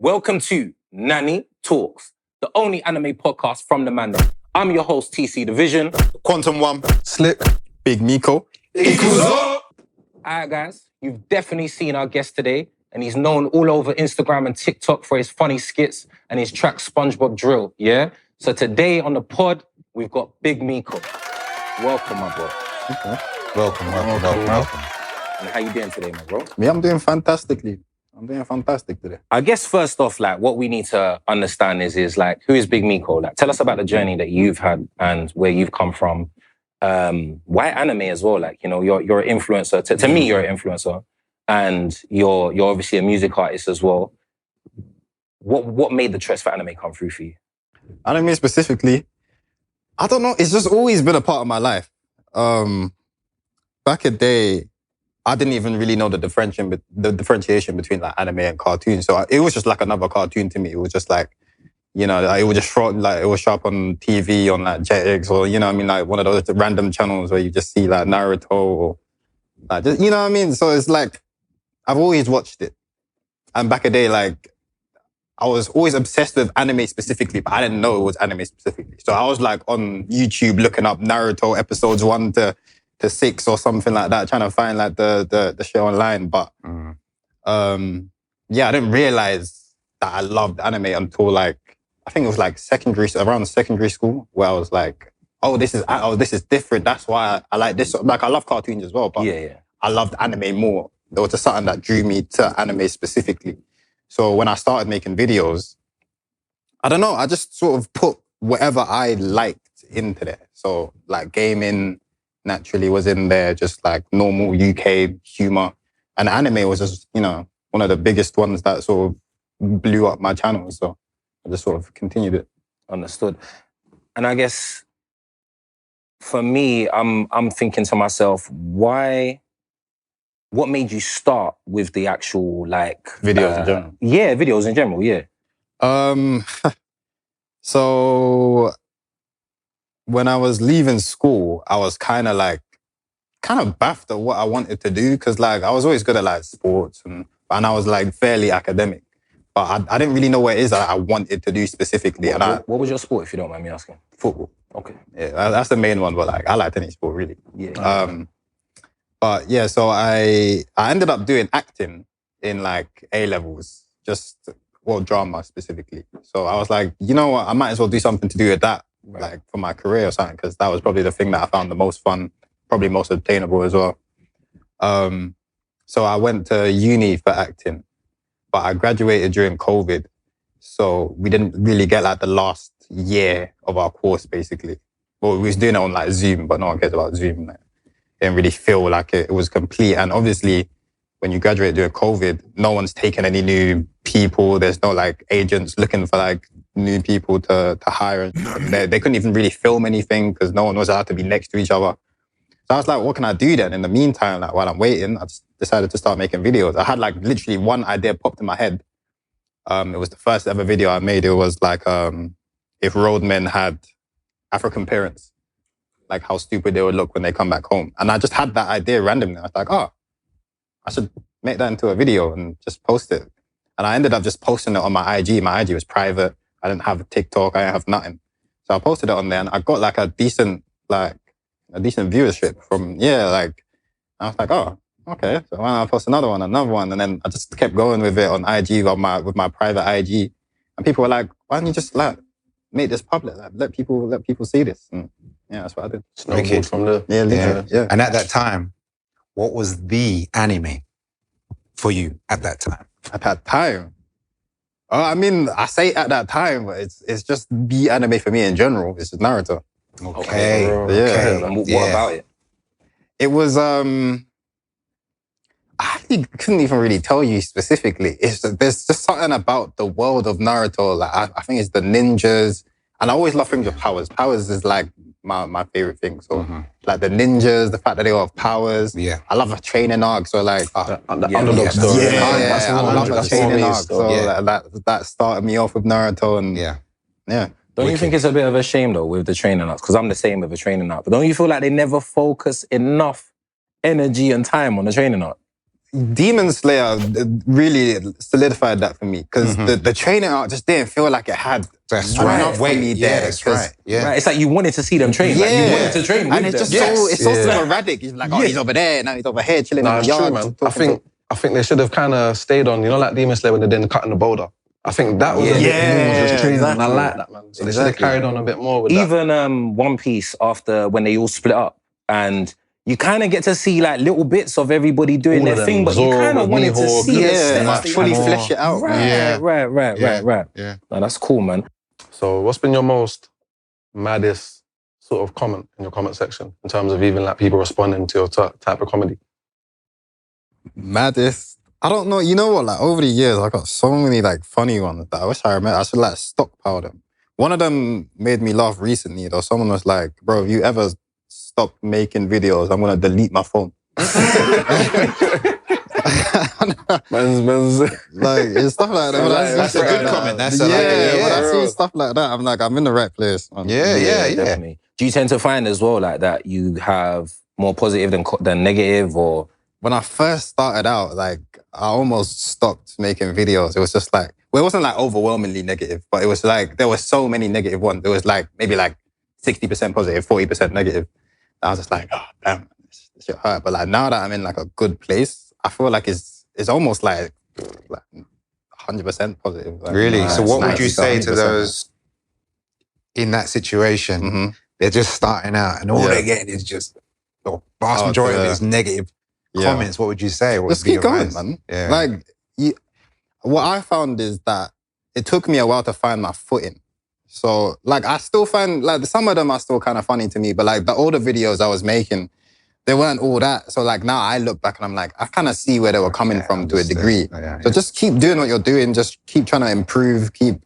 Welcome to Nani Talks, the only anime podcast from the Mando. I'm your host, TC Division. Quantum One, Slick, Big Miko. Alright guys, you've definitely seen our guest today, and he's known all over Instagram and TikTok for his funny skits and his track SpongeBob Drill, yeah? So today on the pod, we've got Big Miko. Welcome, my bro. Okay. Welcome. And how you doing today, my bro? Me, I'm doing fantastically. I'm doing fantastic today. I guess first off, like, what we need to understand is like, who is Big Miko? Like, tell us about the journey that you've had and where you've come from. Why anime as well? Like, you know, you're an influencer. To me, you're an influencer, and you're obviously a music artist as well. What made the choice for anime come through for you? Anime specifically, I don't know. It's just always been a part of my life. Back in the day, I didn't even really know the differentiation between like anime and cartoon. So it was just like another cartoon to me. It was just like, you know, like, it was just it was show up on TV on like Jetix, or, you know what I mean, like one of those random channels where you just see like Naruto or like, just, you know what I mean? So it's like, I've always watched it. And back in the day, like, I was always obsessed with anime specifically, but I didn't know it was anime specifically. So I was like on YouTube looking up Naruto episodes 1 to 6 or something like that, trying to find like the show online. But yeah, I didn't realize that I loved anime until like, I think it was like around secondary school, where I was like, oh, this is different. That's why I like this. Like, I love cartoons as well, but Yeah. I loved anime more. There was just something that drew me to anime specifically. So when I started making videos, I don't know, I just sort of put whatever I liked into there. So like gaming naturally was in there, just like normal UK humor. And anime was just, you know, one of the biggest ones that sort of blew up my channel. So I just sort of continued it. Understood. And I guess for me, I'm thinking to myself, what made you start with the actual like Videos in general? Yeah, videos in general, yeah. So when I was leaving school, I was kind of baffed at what I wanted to do, because like I was always good at like sports and I was like fairly academic, but I didn't really know what it is that I wanted to do specifically. What was your sport, if you don't mind me asking? Football. Okay. Yeah, that's the main one, but like I liked any sport really. Yeah. But yeah, so I ended up doing acting in like A-levels, drama specifically. So I was like, you know what, I might as well do something to do with that, like for my career or something, because that was probably the thing that I found the most fun, probably most attainable as well. So I went to uni for acting, but I graduated during COVID. So we didn't really get like the last year of our course, basically. Well, we was doing it on like Zoom, but no one cares about Zoom. Like, didn't really feel like it was complete. And obviously, when you graduate during COVID, no one's taking any new people. There's no like agents looking for like new people to hire. They couldn't even really film anything because no one was allowed to be next to each other. So I was like, what can I do then? In the meantime, like while I'm waiting, I just decided to start making videos. I had like literally one idea popped in my head. It was the first ever video I made. It was like, if roadmen had African parents, like how stupid they would look when they come back home. And I just had that idea randomly. I was like, oh, I should make that into a video and just post it. And I ended up just posting it on my IG. My IG was private. I didn't have a TikTok. I didn't have nothing. So I posted it on there and I got like a decent viewership from, I was like, oh, okay. So when I post another one, and then I just kept going with it on IG, with my private IG. And people were like, why don't you just like make this public? Like, let people see this. And yeah, that's what I did. Snowballed from there. Yeah. And at that time, what was the anime for you at that time? At that time? I mean, I say at that time, but it's just the anime for me in general. It's just Naruto. Okay. Yeah. And what about it? It was, I actually couldn't even really tell you specifically. There's just something about the world of Naruto. Like I think it's the ninjas. And I always love things with powers. Powers is like my favorite thing. So like the ninjas, the fact that they all have powers. Yeah. I love a training arc. So like the underdog story. Yeah, I love a training arc. So that started me off with Naruto, and yeah. Don't you think it's a bit of a shame though with the training arcs? Because I'm the same with the training arc. But don't you feel like they never focus enough energy and time on the training arc? Demon Slayer really solidified that for me because the training art just didn't feel like it had That's enough right. for me there. That's right. Yeah. Right, it's like you wanted to see them train. Like you wanted to train with and it's them. just so sporadic. He's like, oh, he's over there, now he's over here chilling in the it's yard. true, man. I think they should have kind of stayed on, you know, like Demon Slayer when they did the cutting the boulder. I think that was a bit more just training, and I like that, man. So they should have carried on a bit more with that. Even One Piece after when they all split up, and you kind of get to see like little bits of everybody doing All their of them. thing, but you Zoro kind of with wanted to Mihawk, see fully flesh it out. Right. Yeah. No, that's cool, man. So what's been your most maddest sort of comment in your comment section in terms of even like people responding to your type of comedy? Maddest. I don't know. You know what? Like over the years, I got so many like funny ones that I wish I remember. I should like stockpile them. One of them made me laugh recently though. Someone was like, bro, if you ever stop making videos, I'm going to delete my phone. Man's like, it's stuff like that. That's a good comment. That's when I see yeah. stuff like that, I'm like, I'm in the right place. Yeah. Definitely. Do you tend to find as well like that you have more positive than negative, or? When I first started out, like, I almost stopped making videos. It was just like, well, it wasn't like overwhelmingly negative, but it was like, there were so many negative ones. It was like, maybe like 60% positive, 40% negative. I was just like, oh, damn, this shit hurt. But like, now that I'm in like a good place, I feel like it's almost like 100% positive. Like, Really? So what would you say 100%. to those in that situation? They're just starting out and all they're getting is just, the vast majority of it is negative comments. What would you say? What Just would be keep your going, advice? man. Yeah. Like, what I found is that it took me a while to find my footing. So, like, I still find, like, some of them are still kind of funny to me, but, like, the older videos I was making, they weren't all that. So, like, now I look back and I'm like, I kind of see where they were coming from to a degree. So just keep doing what you're doing. Just keep trying to improve, keep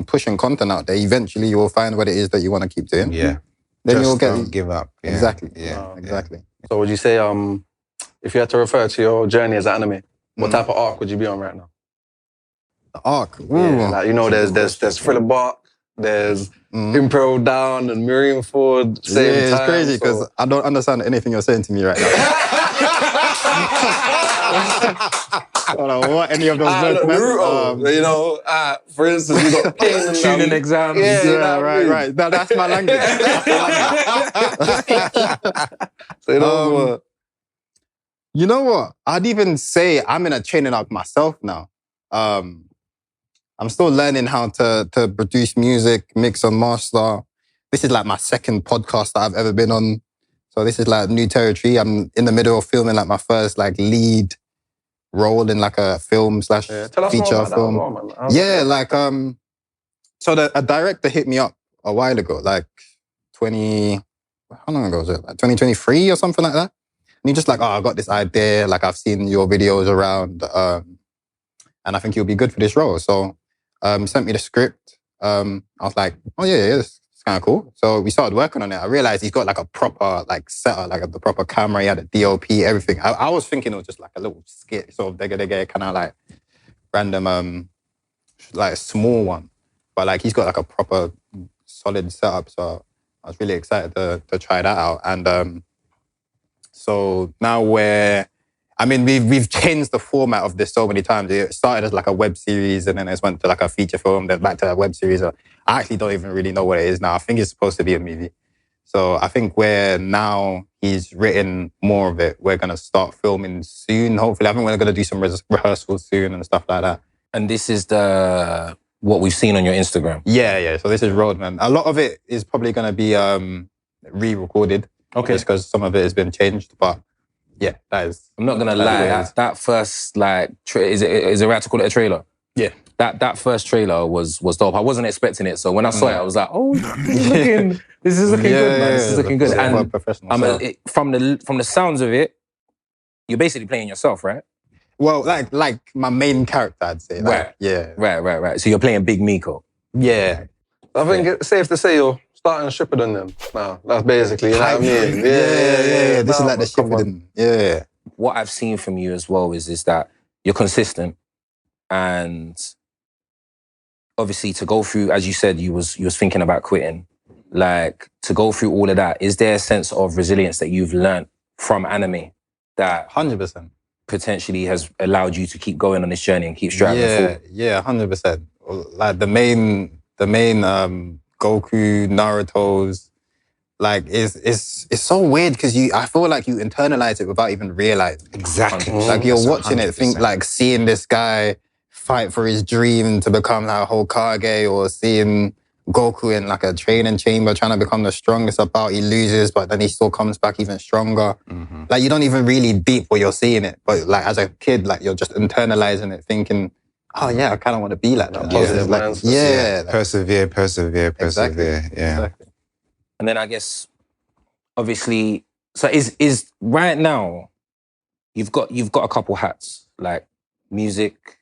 pushing content out there. Eventually, you will find what it is that you want to keep doing. Yeah. Then Just you'll get... don't give up. Yeah. Exactly. Yeah. Exactly. So would you say, if you had to refer to your journey as an anime, what type of arc would you be on right now? The arc. Yeah, like, you know, there's Thriller Bark, there's Imperial Down and Miriam Ford. Same it's time, crazy because I don't understand anything you're saying to me right now. I don't know what any of those words meant. Naruto, you know, for instance, you got King Tuning exams. Yeah, right. That's my language. So, you know, you know what? I'd even say I'm in a training arc myself now. I'm still learning how to produce music, mix and master. This is like my second podcast that I've ever been on. So this is like new territory. I'm in the middle of filming like my first like lead role in like a film / tell us more feature about film. that as well, man. Yeah, like so a director hit me up a while ago, like how long ago was it? Like 2023 or something like that. And he's just like, oh, I got this idea. Like I've seen your videos around, and I think you'll be good for this role. So he sent me the script. I was like, oh yeah, it's kind of cool. So we started working on it. I realized he's got like a proper like setup, like the proper camera. He had a DOP, everything. I was thinking it was just like a little skit, sort of digga kind of like random, like a small one. But like he's got like a proper solid setup. So I was really excited to try that out. And so now we've changed the format of this so many times. It started as like a web series and then it went to like a feature film, then back to a web series. I actually don't even really know what it is now. I think it's supposed to be a movie. So I think where now he's written more of it, we're going to start filming soon. Hopefully, I think we're going to do some rehearsals soon and stuff like that. And this is what we've seen on your Instagram. Yeah. So this is Roadman. A lot of it is probably going to be re-recorded. Okay. Just because some of it has been changed, but yeah, that is. I'm not gonna lie. That first like is it right to call it a trailer? Yeah. That first trailer was dope. I wasn't expecting it, so when I saw it, I was like, oh, this is looking good, man. This is looking good. And from the sounds of it, you're basically playing yourself, right? Well, like my main character, I'd say. Like, right. Yeah. Right. So you're playing Big Miko. Yeah. I think it's safe to say you're starting Shippuden then. Now, that's basically, you know what I mean? Yeah. This is like the Shippuden. Yeah. What I've seen from you as well is that you're consistent, and obviously to go through, as you said, you was thinking about quitting. Like, to go through all of that, is there a sense of resilience that you've learned from anime? That 100%. potentially has allowed you to keep going on this journey and keep striving forward. Yeah, 100%. Like the main Goku, Naruto's, like it's so weird because I feel like you internalize it without even realizing. Exactly. Like you're watching it, think like seeing this guy fight for his dream to become like Hokage, or seeing Goku in like a training chamber trying to become the strongest about. He loses, but then he still comes back even stronger. Mm-hmm. Like you don't even really deep what you're seeing it, but like as a kid, like you're just internalizing it, thinking, oh yeah, I kind of want to be like that. Positive like, mindset. yeah, like, persevere. exactly. Yeah. Exactly. And then I guess, obviously, so is right now, you've got a couple hats, like music.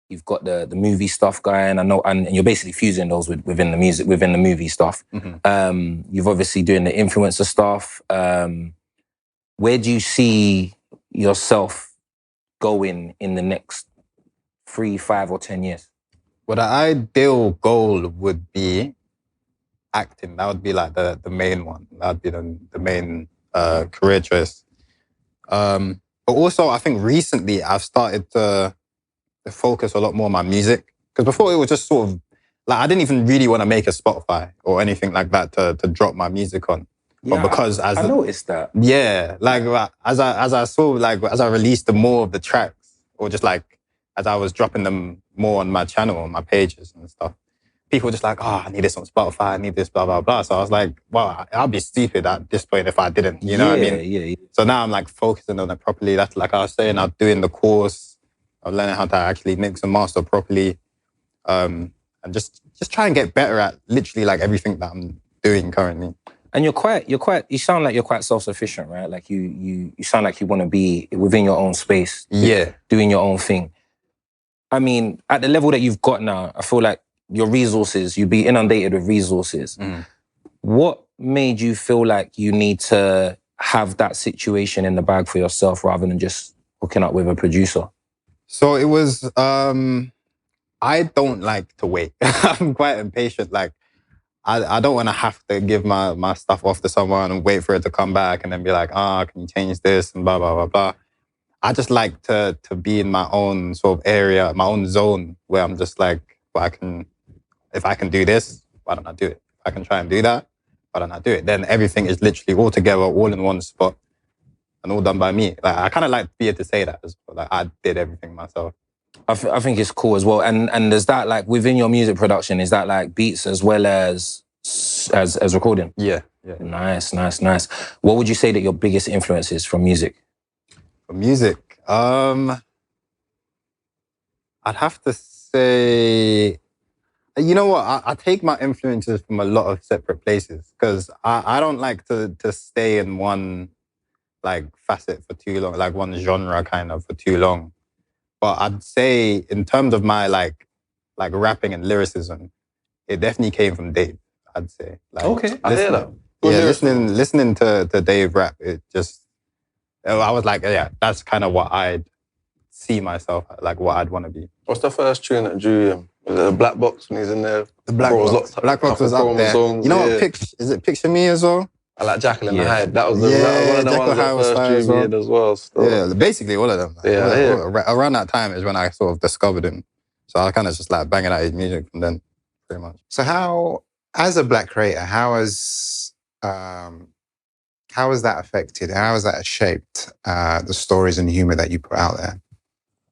You've got the movie stuff going. I know, and you're basically fusing those within the music, within the movie stuff. Mm-hmm. You've obviously doing the influencer stuff. Where do you see yourself going in the next 3, 5, or 10 years? Well, the ideal goal would be acting. That would be like the main one. That would be the main career choice. But also, I think recently I've started to focus a lot more on my music. Because before it was just sort of, like I didn't even really want to make a Spotify or anything like that to drop my music on. Yeah, but because I noticed that. Yeah, like as I saw, like as I released the more of the tracks, or just like as I was dropping them more on my channel, on my pages and stuff, people were just like, oh, I need this on Spotify, I need this, blah, blah, blah. So I was like, well, I'd be stupid at this point if I didn't, you know what I mean? Yeah. So now I'm like focusing on it properly. That's like I was saying, I'm doing the course. I'm learning how to actually mix and master properly. And just try and get better at literally like everything that I'm doing currently. And you sound like you're quite self-sufficient, right? Like you sound like you want to be within your own space. Yeah. Doing your own thing. I mean, at the level that you've got now, I feel like your resources, you'd be inundated with resources. Mm. What made you feel like you need to have that situation in the bag for yourself rather than just hooking up with a producer? So it was, I don't like to wait. I'm quite impatient. Like, I don't want to have to give my stuff off to someone and wait for it to come back and then be like, can you change this and blah, blah, blah, blah. I just like to be in my own sort of area, my own zone where I'm just like, well, if I can do this, why don't I do it? If I can try and do that, why don't I do it? Then everything is literally all together, all in one spot and all done by me. Like, I kind of like to be able to say that as well. Like, I did everything myself. I think it's cool as well. And is that like within your music production, is that like beats as well as recording? Yeah. Nice. What would you say that your biggest influence is from music? From music, I'd have to say, you know what? I take my influences from a lot of separate places because I don't like to stay in one like facet for too long, like one genre kind of for too long. But I'd say in terms of my like rapping and lyricism, it definitely came from Dave, I'd say. Like, okay, I hear that. Listening to Dave rap, it just, I was like, yeah, that's kind of what I'd see myself, like what I'd want to be. What's the first tune that drew him? Was it the Black Box when he's in there? The Black Box. Black Box was up there. You know what? Is it Picture Me as well? I like Jackal in the Hyde. That was one of the ones that first drew me in as well. Still. Yeah, basically all of them. Around that time is when I sort of discovered him. So I kind of just like banging out his music from then, pretty much. So how, as a Black creator, how has that affected? How has that shaped the stories and humor that you put out there?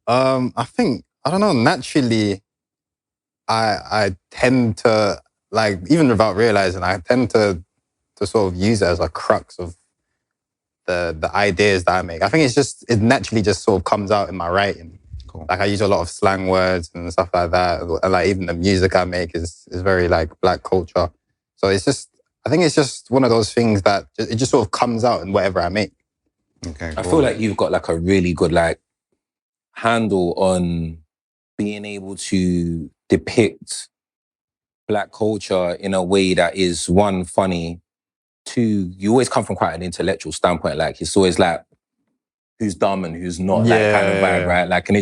I think, I don't know, naturally, I tend to, like, even without realizing, I tend to sort of use it as a crux of the ideas that I make. I think it naturally just sort of comes out in my writing. Cool. Like I use a lot of slang words and stuff like that. And like even the music I make is very like Black culture. So I think it's just one of those things that it just sort of comes out in whatever I make. Okay. Cool. I feel like you've got like a really good like handle on being able to depict Black culture in a way that is, one, funny, two, you always come from quite an intellectual standpoint. Like it's always like who's dumb and who's not, that kind of vibe, right? Like, and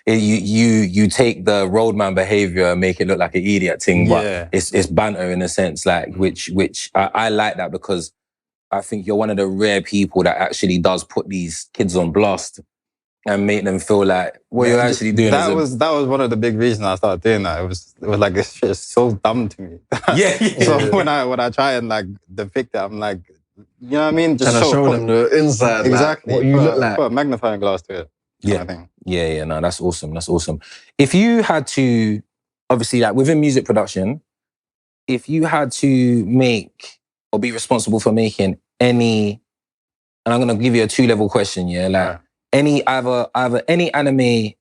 you take the roadman behavior and make it look like an idiot thing, but it's banter in a sense, like which I like that because I think you're one of the rare people that actually does put these kids on blast and make them feel like what you're actually doing. That was one of the big reasons I started doing that. It was like, this shit is so dumb to me. Yeah. So when I try and like depict it, I'm like, you know what I mean? Just show them the inside, exactly, like, what you look like. Put a magnifying glass to it. Yeah. Kind of thing. Yeah. No, that's awesome. That's awesome. If you had to, obviously, like within music production, if you had to make or be responsible for making any, and I'm gonna give you a 2-level question, yeah, like any either any anime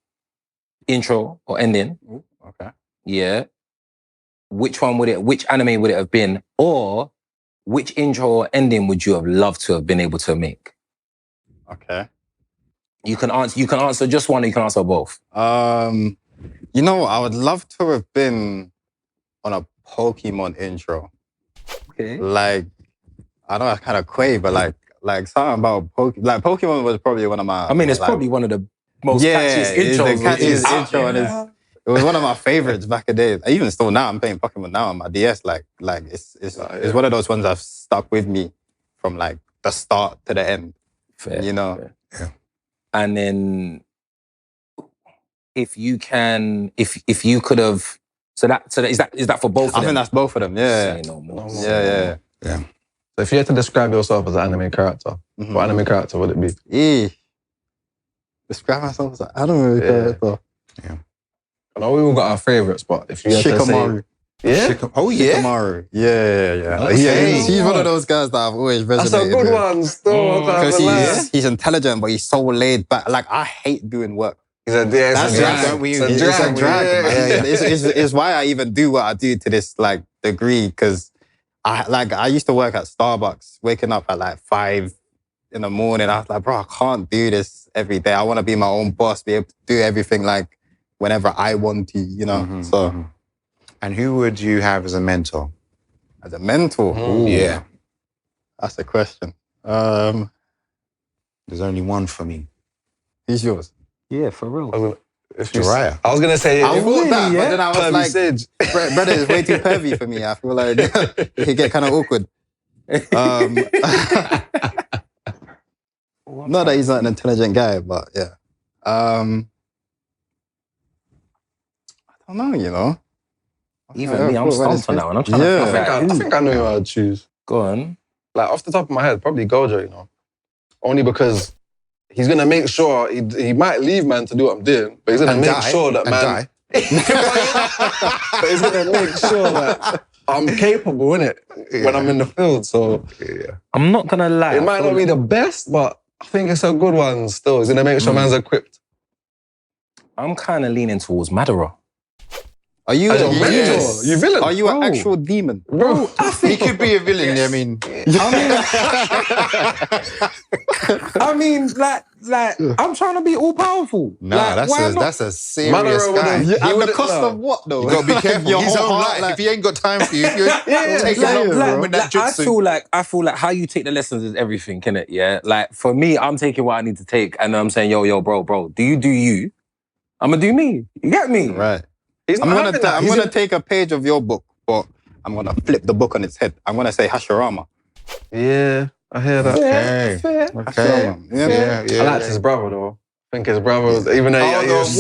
intro or ending, Okay. yeah. Which anime would it have been, or which intro or ending would you have loved to have been able to make? Okay. You can answer just one, or you can answer both. You know what? I would love to have been on a Pokemon intro. Okay. Like, I know it's kind of quaint, but like something about Pokemon was probably one of my. I mean, it's probably one of the most catchiest intros. The catchiest intro, and it was one of my favorites back in the day. Even still now, I'm playing Pokemon now on my DS. Like it's one of those ones I've stuck with me from like the start to the end. Fair, you know. Fair. Yeah. And then, if you could have, so is that for both of them? I think that's both of them. Yeah. Say no more. Yeah. So if you had to describe yourself as an anime character, what anime character would it be? Describe myself as an anime character. Yeah. I know we all got our favourites, but if you had Shikamaru. to say... Yeah? Shikamaru. Yeah. Okay. He's one of those guys that I've always resonated with. That's a good one still. Because he's intelligent, but he's so laid back. Like, I hate doing work. He's a drag. It's a drag. It's why I even do what I do to this like degree, because I used to work at Starbucks, waking up at like 5 in the morning. I was like, bro, I can't do this every day. I want to be my own boss, be able to do everything like whenever I want to, you know? And who would you have as a mentor? As a mentor? Ooh. Yeah. That's the question. There's only one for me. Who's yours? Yeah, for real. Jiraiya. I was going to say... I thought that, but then I was like, Sidge. brother, it's way too pervy for me. I feel like it get kind of awkward. Not that he's not an intelligent guy, but yeah. I don't know, you know. Even me, I'm stumped on that one. I'm trying I think I know who I'd choose. Go on. Like, off the top of my head, probably Gojo, you know. Only because he's going to make sure, he might leave man to do what I'm doing, but he's going to make sure that man... But he's going to make sure that I'm capable, innit? When I'm in the field, so... Yeah. I'm not going to lie. It might not be the best, but I think it's a good one still. He's going to make sure man's equipped. I'm kind of leaning towards Madara. Are you a you villain? Are you an actual demon? Bro, he could be a villain, I mean... I mean, like, I'm trying to be all powerful. Nah, that's a serious guy. At the cost of what, though? You gotta be careful. His own life. If he ain't got time for you, if you're taking long with that jutsu. I feel like how you take the lessons is everything, innit? Yeah. Like for me, I'm taking what I need to take, and I'm saying, yo, bro, do you? I'm gonna do me. You get me? Right. I'm gonna take a page of your book, but I'm gonna flip the book on its head. I'm gonna say Hashirama. Yeah, I hear that. Okay. Fair. Yeah. I liked his brother though. I think his brother was, even though he was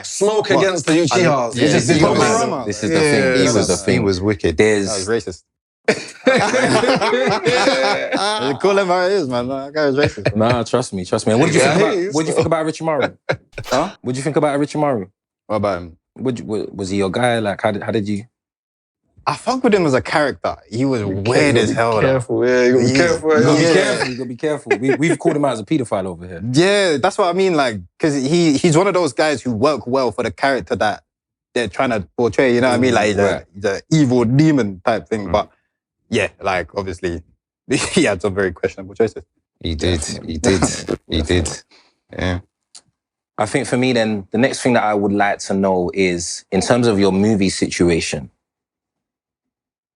smoke against the Uchihas. This is the thing. This was the thing. He was wicked. That was racist. Call him how it is, man. That guy was racist. Nah, trust me. And what did you think about Orochimaru? Huh? What did you think about Orochimaru? What about him? Was he your guy? Like, how did you? I fuck with him as a character. He was weird as hell. Careful, yeah. You gotta be careful. You gotta be careful. We've called him out as a paedophile over here. Yeah, that's what I mean. Like, because he's one of those guys who work well for the character that they're trying to portray. You know what I mean? Like, he's an evil demon type thing. But yeah, like, obviously, he had some very questionable choices. He did. Yeah. I think for me, then, the next thing that I would like to know is, in terms of your movie situation,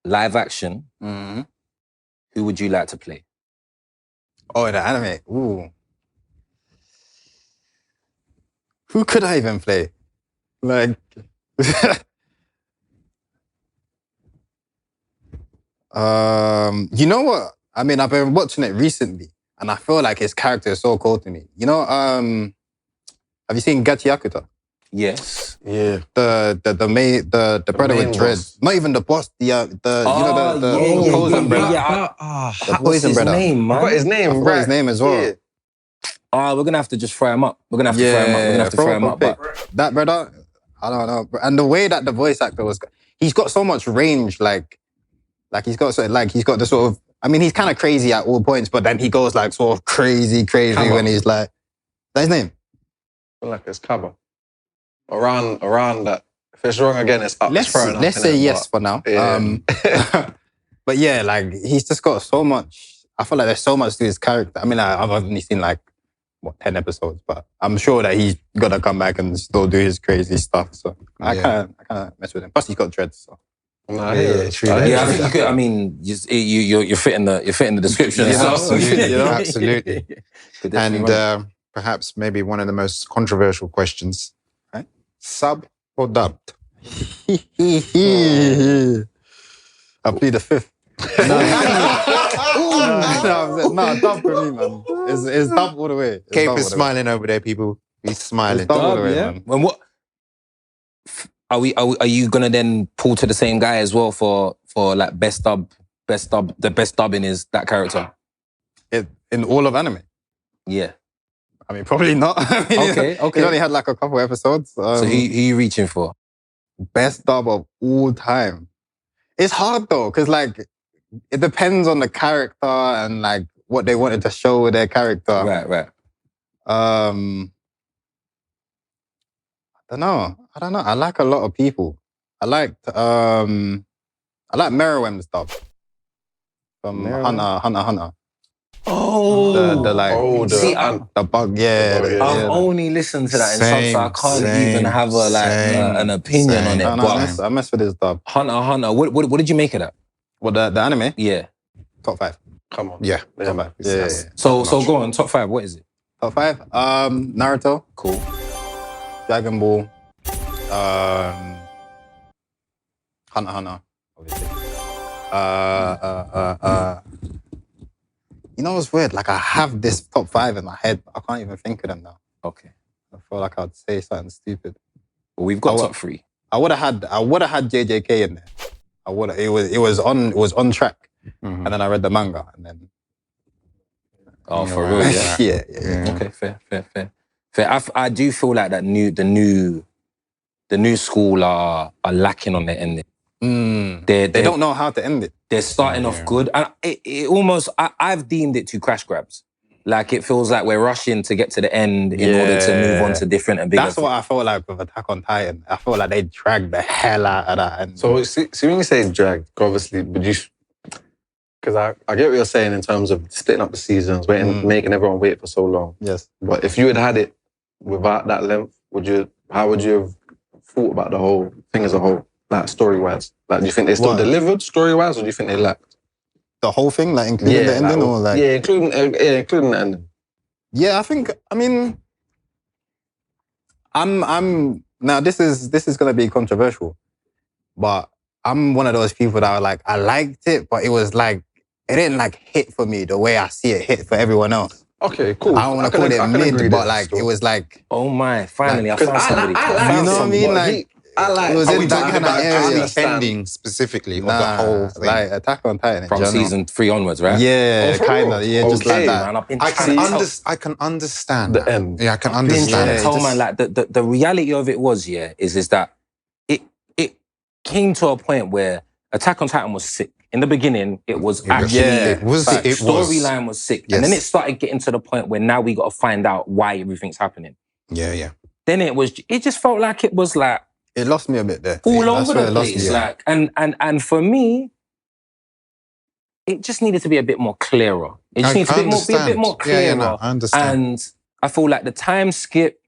live action, who would you like to play? Oh, in the anime? Ooh. Who could I even play? Like... you know what? I mean, I've been watching it recently, and I feel like his character is so cool to me. You know, Have you seen Gachi Yakuta? Yes. Yeah. The brother with dreads. Not even the boss. The poison brother. The poison brother. Name, man? I got his name. I forgot his name as well. Yeah. We're gonna have to just fry him up. We're gonna have to fry him up. But that brother, I don't know. And the way that the voice actor was, he's got so much range. Like he's got the sort of. I mean, he's kind of crazy at all points, but then he goes like sort of crazy when he's like. That's his name. I feel like it's Kaba. Around that. If it's wrong again, it's up. Let's say yes for now. Yeah. But yeah, like he's just got so much. I feel like there's so much to his character. I mean, I've only seen 10 episodes, but I'm sure that he's gonna come back and still do his crazy stuff. So I can't mess with him. Plus, he's got dreads. So. True. I think you could. I mean, you're fitting the description. Yeah, so. absolutely. And perhaps maybe one of the most controversial questions: right? Sub or dubbed? I plead the fifth. No, dub for me, man. It's dub all the way. Cape is smiling over there, people. He's smiling. It's dub all the way, man. When what? Are you gonna then pull to the same guy as well for like best dub? The best dubbing is that character. In all of anime? Yeah. I mean, probably not. Okay. He only had like a couple episodes. So who you reaching for? Best dub of all time. It's hard though, because like it depends on the character and like what they wanted to show with their character. Right. I don't know. I like a lot of people. I like Merriwem's dub from Hunter. Oh, the bug, yeah. I've only listened to that in subs, so I can't even have an opinion on it. I mess with his dub. Hunter. What did you make of that? What, the anime? Yeah. Top 5. Come on. Yeah. Top 5. Yeah. So go on, top 5. What is it? Top 5. Naruto. Cool. Dragon Ball. Hunter. Obviously. You know what's weird? Like I have this top 5 in my head, but I can't even think of them now. Okay. I feel like I'd say something stupid. Well, we've got top 3. I would have had JJK in there. It was on track. Mm-hmm. And then I read the manga and then. Oh, for real? Yeah. Yeah. Okay, fair. I do feel like that the new school are lacking on their ending. They don't know how to end it. They're starting off good. And it almost, I've deemed it to crash grabs. Like it feels like we're rushing to get to the end in order to move on to different and bigger. That's what I felt like with Attack on Titan. I felt like they dragged the hell out of that. And so when you say dragged, obviously, but because I get what you're saying in terms of splitting up the seasons, making everyone wait for so long. Yes. But if you had it without that length, how would you have thought about the whole thing as a whole? Like story-wise, like do you think they still delivered story-wise, or do you think they lacked the whole thing, like including the ending, or like including the ending? Yeah, I mean, I'm now. This is gonna be controversial, but I'm one of those people that are like I liked it, but it was like it didn't like hit for me the way I see it hit for everyone else. Okay, cool. I don't want to call it mid, but like it was like oh my, finally like, I found somebody. You know what I mean? Like. It was in that kind of area. Ending specifically of the whole thing. Like Attack on Titan from season 3 onwards, right? Yeah, kind of. Yeah, just like that. Man, I can understand the end. Yeah, I can understand. Tell man, like the reality of it was, is that it came to a point where Attack on Titan was sick. In the beginning, it was storyline was sick, and then it started getting to the point where now we got to find out why everything's happening. Yeah. Then it just felt like it was like. It lost me a bit there. All over the place. Like, and for me, it just needed to be a bit more clearer. It just needed to be a bit more clearer. I understand. And I feel like the time skip,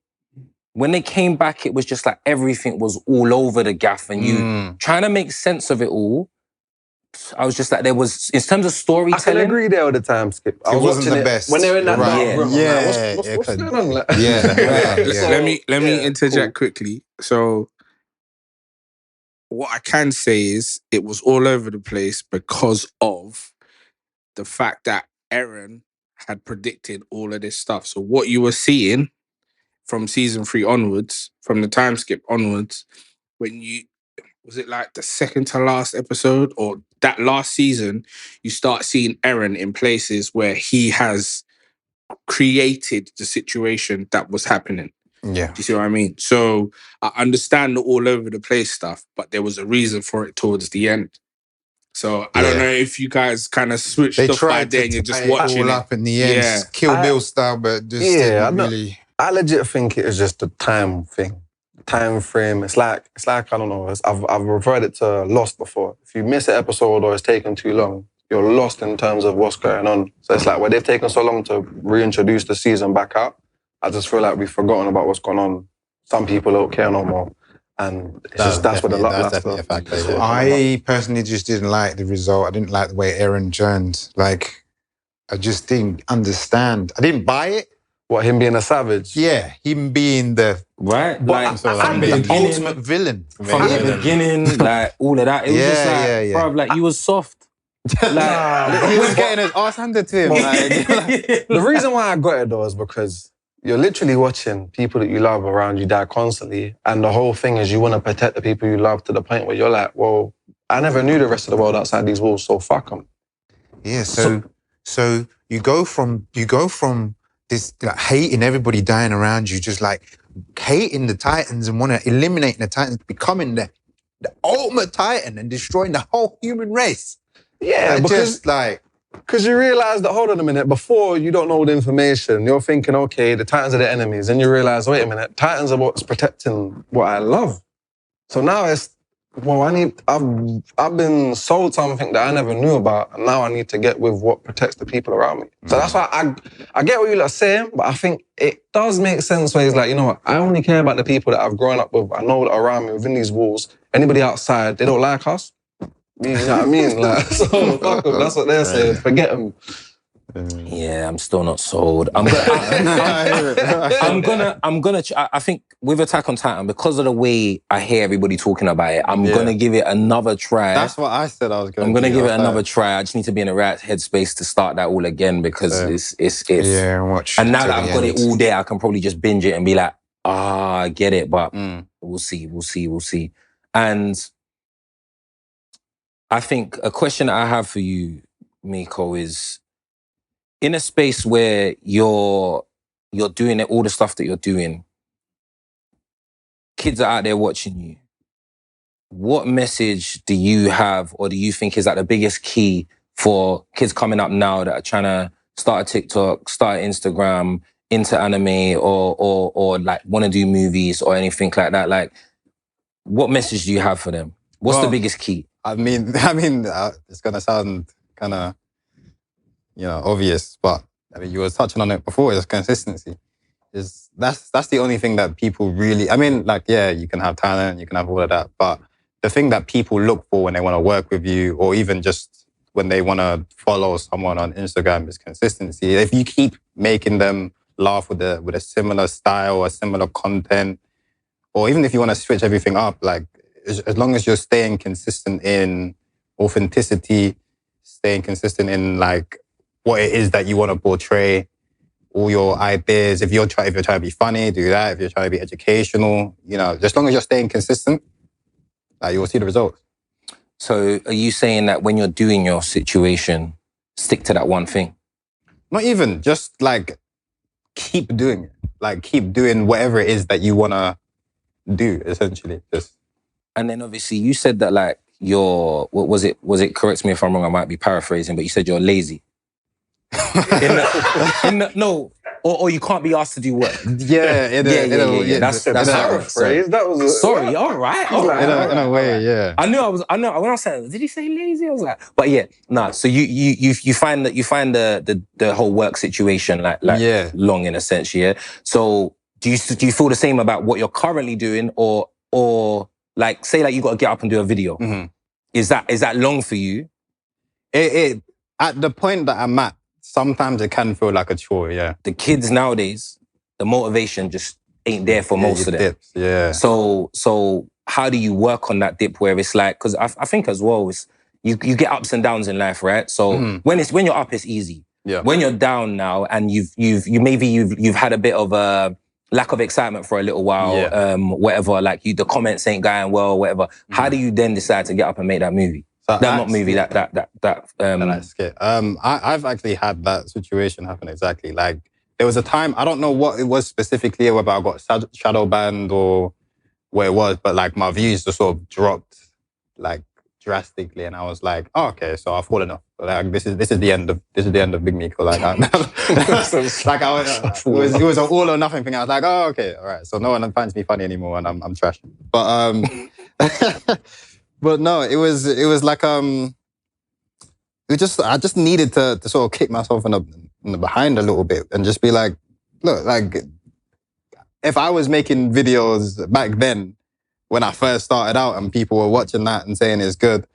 when they came back, it was just like everything was all over the gaff and you trying to make sense of it all. I was just like, there was, in terms of storytelling. I can agree there with the time skip. It wasn't the best. When they're in that dark room. Yeah. What's going on? Like, Let me interject quickly. So, what I can say is it was all over the place because of the fact that Eren had predicted all of this stuff. So what you were seeing from season 3 onwards, from the time skip onwards, when you, was it like the second to last episode or that last season, you start seeing Eren in places where he has created the situation that was happening. Yeah. Do you see what I mean? So I understand the all over the place stuff, but there was a reason for it towards the end. So I don't know if you guys kind of switched off by then and you're just watching it all up in the end, Kill Bill style, but just didn't really. I legit think it is just a time thing, time frame. It's like I don't know. I've referred it to Lost before. If you miss an episode or it's taken too long, you're lost in terms of what's going on. So it's like where they've taken so long to reintroduce the season back out, I just feel like we've forgotten about what's going on. Some people don't care no more. And it's that's what that's definitely a factor. I personally just didn't like the result. I didn't like the way Eren turned. Like, I just didn't understand. I didn't buy it. What, him being a savage? Yeah, him being the the ultimate villain. From the beginning, like all of that. It was just like, bro, like you was soft. Like, he was getting his ass handed to him. The reason why I got it though is because you're literally watching people that you love around you die constantly, and the whole thing is you want to protect the people you love to the point where you're like, well, I never knew the rest of the world outside these walls, so fuck them. Yeah, so you go from this like hating everybody dying around you, just like hating the Titans and want to eliminate the Titans, becoming the ultimate Titan and destroying the whole human race. Yeah, because you realise that, hold on a minute, before you don't know the information, you're thinking, okay, the Titans are the enemies. And you realise, wait a minute, Titans are what's protecting what I love. So now it's, well, I've been sold something that I never knew about, and now I need to get with what protects the people around me. So that's why I get what you're saying, but I think it does make sense where it's like, you know what, I only care about the people that I've grown up with. I know that around me, within these walls, anybody outside, they don't like us. You know what I mean? Like, so fuck them. That's what they're saying. Forget them. Yeah, I'm still not sold. I think with Attack on Titan, because of the way I hear everybody talking about it, I'm gonna give it another try. That's what I said I was gonna. I'm gonna give it another try. I just need to be in the right headspace to start that all again because it's. Watch. And now that I've got it all there, I can probably just binge it and be like, I get it, but we'll see. And I think a question that I have for you, Miko, is in a space where you're doing it, all the stuff that you're doing, kids are out there watching you. What message do you have, or do you think is like the biggest key for kids coming up now that are trying to start a TikTok, start Instagram, into anime, or like want to do movies or anything like that? Like, what message do you have for them? What's the biggest key? I mean, it's gonna sound kind of, obvious, but I mean, you were touching on it before. It's consistency. That's the only thing that people really. I mean, like, yeah, you can have talent, you can have all of that, but the thing that people look for when they want to work with you, or even just when they want to follow someone on Instagram, is consistency. If you keep making them laugh with a similar style or similar content, or even if you want to switch everything up, like, as long as you're staying consistent in authenticity, staying consistent in like what it is that you want to portray, all your ideas. If you're trying to be funny, do that. If you're trying to be educational, as long as you're staying consistent, you will see the results. So are you saying that when you're doing your situation, stick to that one thing? Not even, just like keep doing it. Like keep doing whatever it is that you want to do, essentially. And then obviously you said that like what was it, correct me if I'm wrong, I might be paraphrasing, but you said you're lazy. Or you can't be asked to do work. Yeah. That's paraphrase. That was sorry. All right. In a way, yeah. I know. When I was saying, did he say lazy? I was like, but yeah, nah. So you find the whole work situation like long in a sense, yeah. So do you feel the same about what you're currently doing, or like say like you got to get up and do a video? Mm-hmm. Is that long for you? It at the point that I'm at, sometimes it can feel like a chore, yeah. The kids nowadays, the motivation just ain't there for most of them. Dips, yeah. So how do you work on that dip where it's like, because I think as well, it's, you get ups and downs in life, right? So when you're up, it's easy. Yeah. When you're down now and you've had a bit of lack of excitement for a little while, whatever, like the comments ain't going well, whatever. How do you then decide to get up and make that movie? So Not movie, that skit. I've actually had that situation happen exactly. Like, there was a time, I don't know what it was specifically, whether I got shadow banned or what it was, but like my views just sort of dropped like drastically, and I was like, oh, okay, so I've fallen off. Like, this is the end of Big Miko. Like, it was an all or nothing thing. I was like, oh, okay, all right. So no one finds me funny anymore, and I'm trash. But but no, it was like I just needed to sort of kick myself in the behind a little bit and just be like, look, like, if I was making videos back then when I first started out and people were watching that and saying it's good,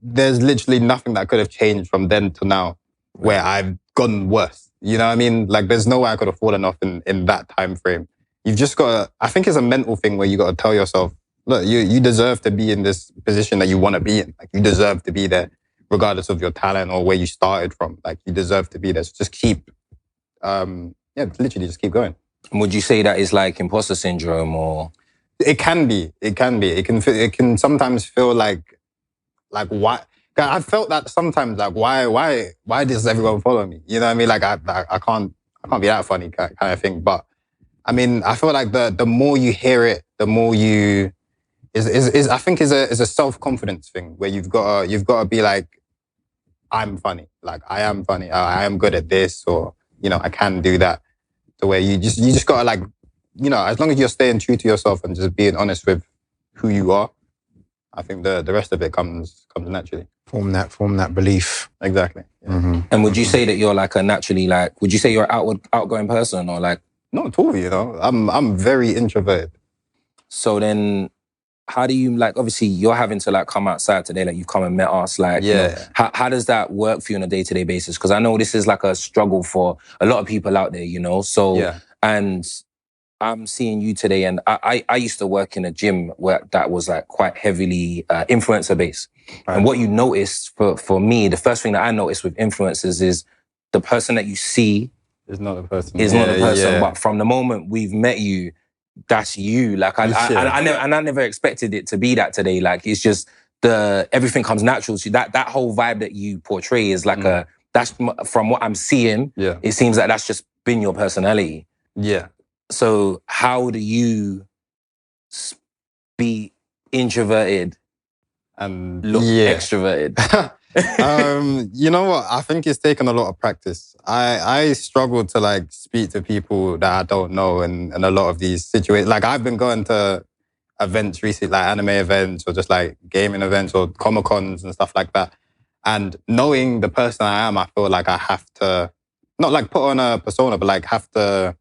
there's literally nothing that could have changed from then to now where I've gotten worse. You know what I mean? Like, there's no way I could have fallen off in that time frame. You've just got to, I think it's a mental thing where you got to tell yourself, look, you deserve to be in this position that you want to be in. Like, you deserve to be there regardless of your talent or where you started from. Like, you deserve to be there. So just keep, literally just keep going. Would you say that is like imposter syndrome, or? It can be. It can sometimes feel like why? I felt that sometimes, like, why does everyone follow me? You know what I mean? Like, I can't be that funny kind of thing. But I mean, I feel like the more you hear it, the more you I think is a self-confidence thing where you've got to be like, I'm funny. Like, I am funny. I am good at this, or, you know, I can do that. The way you just got to, like, you know, as long as you're staying true to yourself and just being honest with who you are, I think the rest of it comes naturally. Form that belief. Exactly. Yeah. Mm-hmm. And would you say that you're like would you say you're an outgoing person, or like? Not at all, you know. I'm very introverted. So then, how do you, like, obviously you're having to like come outside today, like you've come and met us, like, you know, how does that work for you on a day-to-day basis? Because I know this is like a struggle for a lot of people out there, you know? So, and I'm seeing you today, and I used to work in a gym that was like quite heavily influencer based. Right. And what you notice for me, the first thing that I noticed with influencers is the person that you see is not the person. But from the moment we've met you, that's you. Like, I never expected it to be that today. Like, it's just everything comes natural to you. That whole vibe that you portray is like that's from what I'm seeing. Yeah. It seems like that's just been your personality. Yeah. So how do you be introverted and look extroverted? You know what? I think it's taken a lot of practice. I struggle to like speak to people that I don't know in a lot of these situations. Like, I've been going to events recently, like anime events or just like gaming events or Comic-Cons and stuff like that. And knowing the person I am, I feel like I have to, not like put on a persona, but like have to,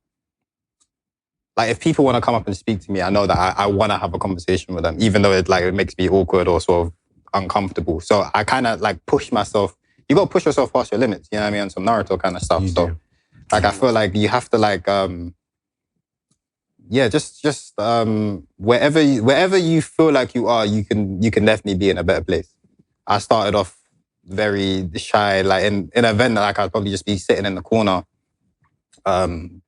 like, if people want to come up and speak to me, I know that I want to have a conversation with them, even though it makes me awkward or sort of uncomfortable. So I kind of like push myself. You got to push yourself past your limits, you know what I mean? And some Naruto kind of stuff. Like, I feel like you have to like, just wherever you feel like you are, you can definitely be in a better place. I started off very shy, like in an event that like I'd probably just be sitting in the corner,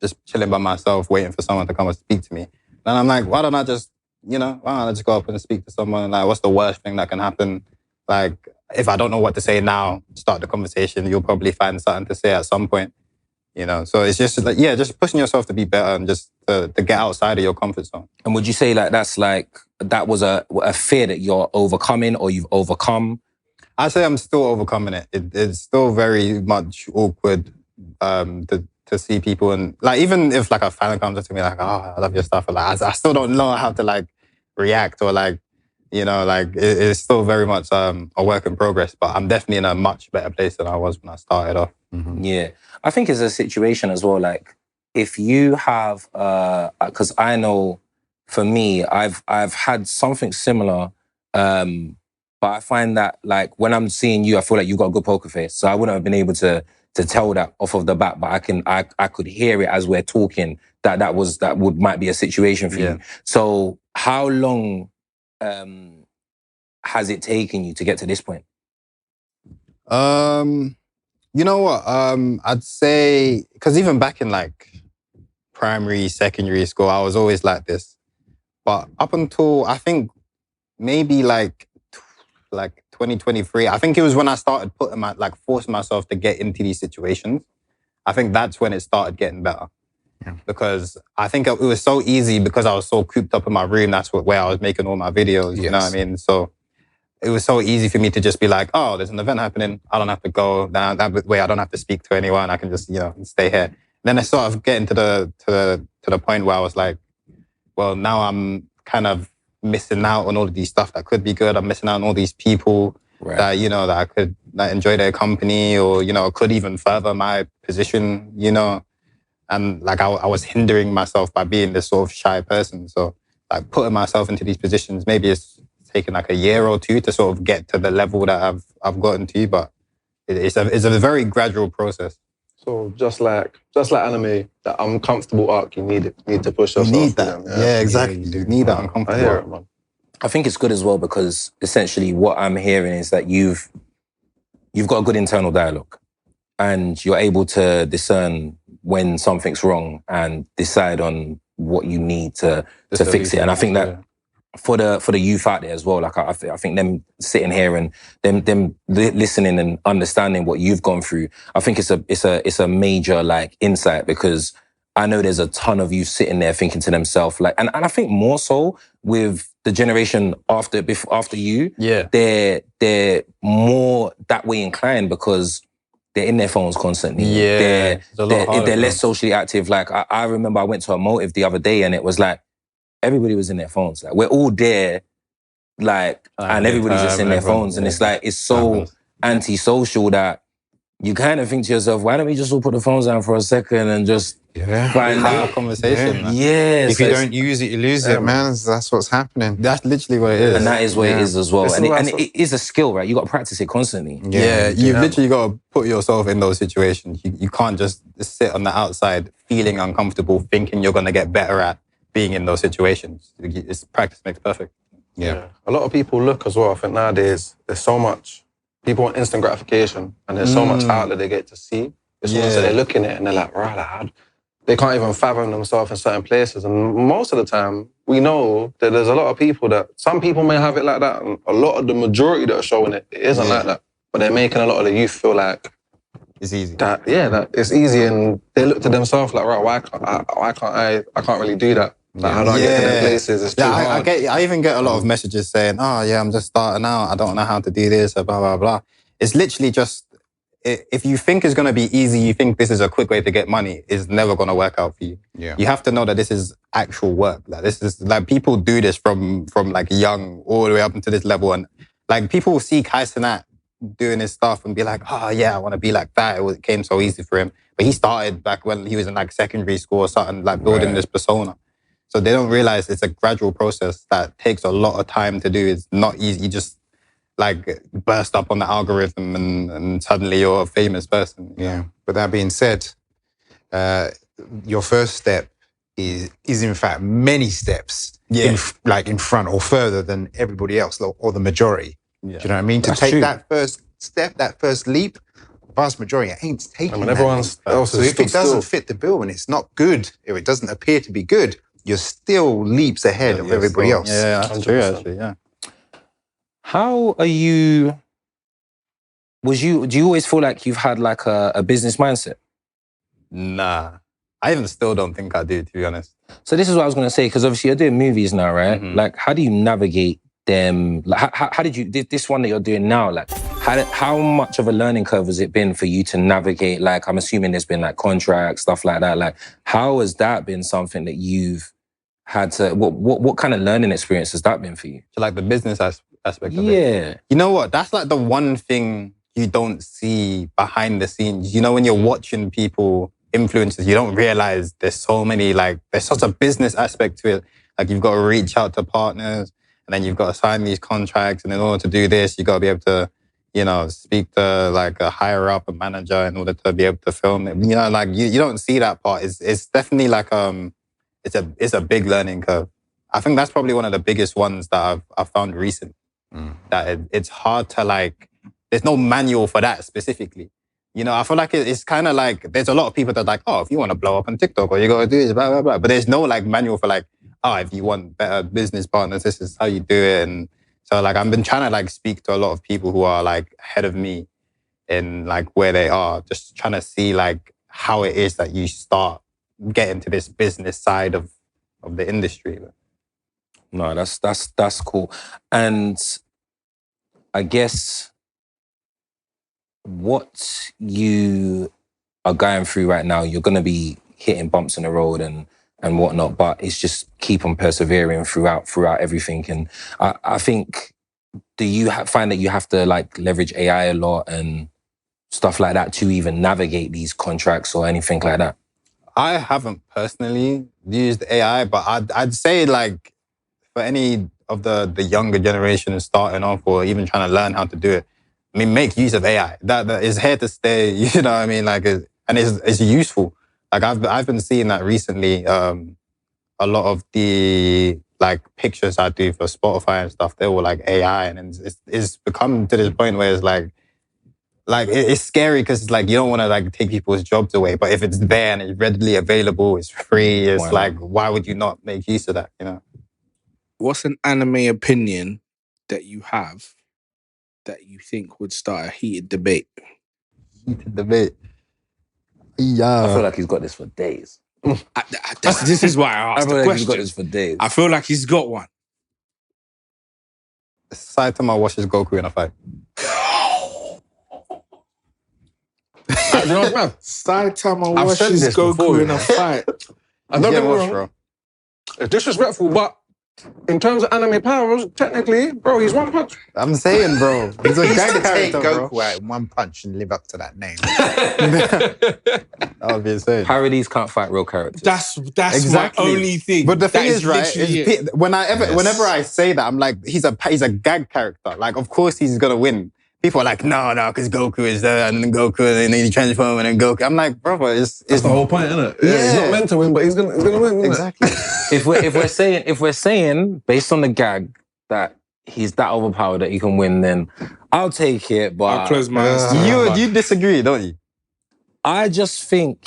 just chilling by myself, waiting for someone to come and speak to me. And I'm like, why don't I just go up and speak to someone? Like, what's the worst thing that can happen? Like, if I don't know what to say now, start the conversation, you'll probably find something to say at some point, you know? So it's just like, just pushing yourself to be better and just to get outside of your comfort zone. And would you say like that was a fear that you're overcoming or you've overcome? I say I'm still overcoming it. It's still very much awkward to see people, and like, even if like a fan comes up to me like, oh, I love your stuff, or like I still don't know how to like react, or like, you know, like it's still very much a work in progress, but I'm definitely in a much better place than I was when I started off. Mm-hmm. Yeah. I think it's a situation as well, like if you have, because I know for me, I've had something similar, but I find that like when I'm seeing you, I feel like you've got a good poker face. So I wouldn't have been able to tell that off of the bat, but I could hear it as we're talking that might be a situation for you. So how long has it taken you to get to this point? You know what? I'd say, because even back in like primary, secondary school, I was always like this. But up until, I think, maybe like 2023, I think it was when I started forcing myself to get into these situations. I think that's when it started getting better. Yeah. Because I think it was so easy because I was so cooped up in my room. That's where I was making all my videos, you know what I mean? So it was so easy for me to just be like, oh, there's an event happening. I don't have to go. That way I don't have to speak to anyone. I can just, stay here. Then I sort of getting to the point where I was like, well, now I'm kind of missing out on all of these stuff that could be good. I'm missing out on all these people that, that I could enjoy their company or, could even further my position, And like I was hindering myself by being this sort of shy person. So like putting myself into these positions, maybe it's taken like a year or two to sort of get to the level that I've gotten to, but it's a very gradual process. So just like anime, that uncomfortable arc, you need to push yourself. You need that. Yeah, exactly. You need that uncomfortable. I hear it, man. I think it's good as well because essentially what I'm hearing is that you've got a good internal dialogue and you're able to discern when something's wrong and decide on what you need to fix it. And I think that for the youth out there as well, like I think them sitting here and them listening and understanding what you've gone through, I think it's a major like insight because I know there's a ton of youth sitting there thinking to themselves like, and I think more so with the generation after you, they're more that way inclined because they're in their phones constantly. Yeah, they're less socially active. Like I remember I went to a motive the other day and it was like everybody was in their phones. Like we're all there, like, and everybody's just in their phones. And it's like, it's so antisocial that you kind of think to yourself, why don't we just all put the phones down for a second and just find out a conversation? Yeah. If you don't use it, you lose it, man. That's what's happening. That's literally what it is. And that is what it is as well. And it is a skill, right? You got to practice it constantly. Yeah, you've literally got to put yourself in those situations. You can't just sit on the outside feeling uncomfortable, thinking you're going to get better at being in those situations. It's practice makes perfect. Yeah. A lot of people look as well. I think nowadays there's so much. People want instant gratification and there's so much outlet they get to see. It's almost like they're looking at it and they're like, right, they can't even fathom themselves in certain places. And most of the time, we know that there's a lot of people that, some people may have it like that, and a lot of the majority that are showing it isn't like that. But they're making a lot of the youth feel like it's easy. That it's easy, and they look to themselves like, right, why can't I can't really do that. Like, how do I get to them places? It's too hard. I even get a lot of messages saying, oh yeah, I'm just starting out. I don't know how to do this, blah, blah, blah. It's literally just, if you think it's going to be easy, you think this is a quick way to get money, it's never going to work out for you. Yeah. You have to know that this is actual work. Like this is like people do this from like young all the way up into this level. And like people see Kai Cenat doing his stuff and be like, oh yeah, I want to be like that. It came so easy for him. But he started back when he was in like secondary school or something, like building this persona. So they don't realize it's a gradual process that takes a lot of time to do. It's not easy. You just like burst up on the algorithm and suddenly you're a famous person. Yeah. But that being said, your first step is in fact many steps in front or further than everybody else or the majority. Yeah. Do you know what I mean? To take that first step, that first leap, the vast majority ain't taking that. Everyone else so if it doesn't fit the bill and it's not good, if it doesn't appear to be good, you're still leaps ahead of everybody else. Yeah, that's true, actually, yeah. How are you... Do you always feel like you've had like a business mindset? Nah. I even still don't think I do, to be honest. So this is what I was going to say, because obviously you're doing movies now, right? Mm-hmm. Like, how do you navigate them? Like, how did you... This one that you're doing now, like, how much of a learning curve has it been for you to navigate? Like, I'm assuming there's been like contracts, stuff like that. Like, how has that been something that you've had to... What kind of learning experience has that been for you? So like the business aspect of it? Yeah. You know what? That's like the one thing you don't see behind the scenes. You know, when you're watching people, influencers, you don't realize there's so many, like, there's such a business aspect to it. Like, you've got to reach out to partners and then you've got to sign these contracts. And in order to do this, you got to be able to, you know, speak to like a higher up, a manager, in order to be able to film it. You know, like you don't see that part. It's definitely like, it's a big learning curve. I think that's probably one of the biggest ones that I've found recently. That it's hard to like, there's no manual for that specifically. You know, I feel like it's kind of like, there's a lot of people that are like, oh, if you want to blow up on TikTok, or you got to do this, blah, blah, blah. But there's no like manual for like, oh, if you want better business partners, this is how you do it. And so like, I've been trying to like speak to a lot of people who are like ahead of me in like where they are, just trying to see like how it is that you start getting to this business side of the industry. No, that's cool. And I guess what you are going through right now, you're going to be hitting bumps in the road and whatnot, but it's just keep on persevering throughout everything. And I think, do you find that you have to like leverage AI a lot and stuff like that to even navigate these contracts or anything like that? I haven't personally used AI, but I'd say like for any of the younger generation starting off or even trying to learn how to do it, I mean, make use of AI. That is here to stay, you know what I mean? Like, and it's useful. Like I've been seeing that recently. A lot of the like pictures I do for Spotify and stuff, they were like AI, and it's become to this point where it's like it's scary because it's like you don't want to like take people's jobs away, but if it's there and it's readily available, it's free. It's like, why would you not make use of that? You know. What's an anime opinion that you have that you think would start a heated debate? Heated debate. Yeah. I feel like he's got this for days. This is why I asked the question. He's got this for days. I feel like he's got one. Saitama washes Goku in a fight. You know what, man? Saitama I've said washes this Goku before, in a fight. I don't get me watch, wrong. bro. It's disrespectful, but in terms of anime powers, technically, bro, he's one punch. I'm saying, bro. He's a gag Take character, bro. Goku out in one punch and live up to that name. That would be insane. Parodies can't fight real characters. That's Exactly. my only thing. But the That thing is, right, literally is whenever I say that, I'm like, he's a gag character. Like, of course he's gonna win. People are like, no, because Goku is there, and then Goku, and then he transforms, and then Goku. I'm like, brother, it's That's the whole point, isn't it? Yeah. He's not meant to win, but he's gonna win. Isn't exactly. if we're saying based on the gag that he's that overpowered that he can win, then I'll take it. But I'll close my eyes. You disagree, don't you? I just think,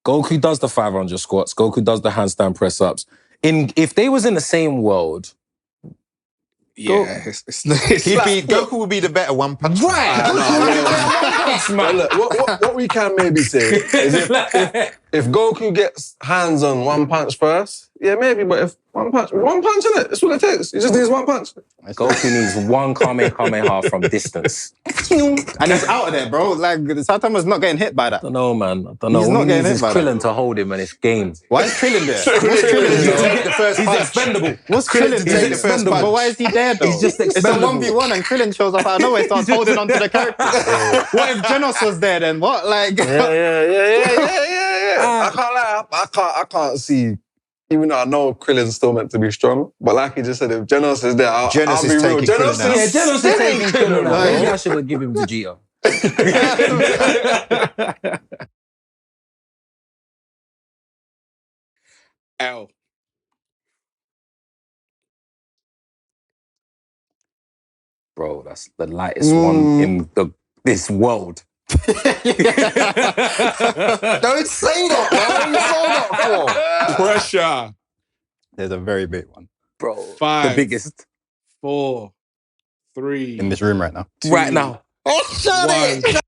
Goku does the 500 squats. Goku does the handstand press ups. If they was in the same world. Yeah, Goku will be the better one punch. Look, what we can maybe say is if Goku gets hands on one punch first, yeah, maybe, but if one punch in it, that's what it takes. He just needs one punch. Goku needs one Kamehameha from distance. And he's out of there, bro. Like, Saitama's not getting hit by that. I don't know, man. I don't know. He's not getting hit by Krillin that. to hold him and it's game. Why is Krillin there? What's Krillin doing? He's expendable. What's Krillin doing? the first punch. But why is he there, though? He's just It's a expendable. 1v1 and Krillin shows up out of nowhere, starts holding on to the character. What if Genos was there then? What? Like... I can't lie. I can't see. Even though I know Krillin's still meant to be strong, but like he just said, if Genos is there, I'll be real. Genos is Genos is taking Krillin. Maybe I should have given him Vegeta. L. Bro, that's the lightest one in this world. Don't say that, man. What are you saying that for? Pressure. There's a very big one. Bro, 5, the biggest. 4, 3. In this room right now. Right now. Oh, shut it!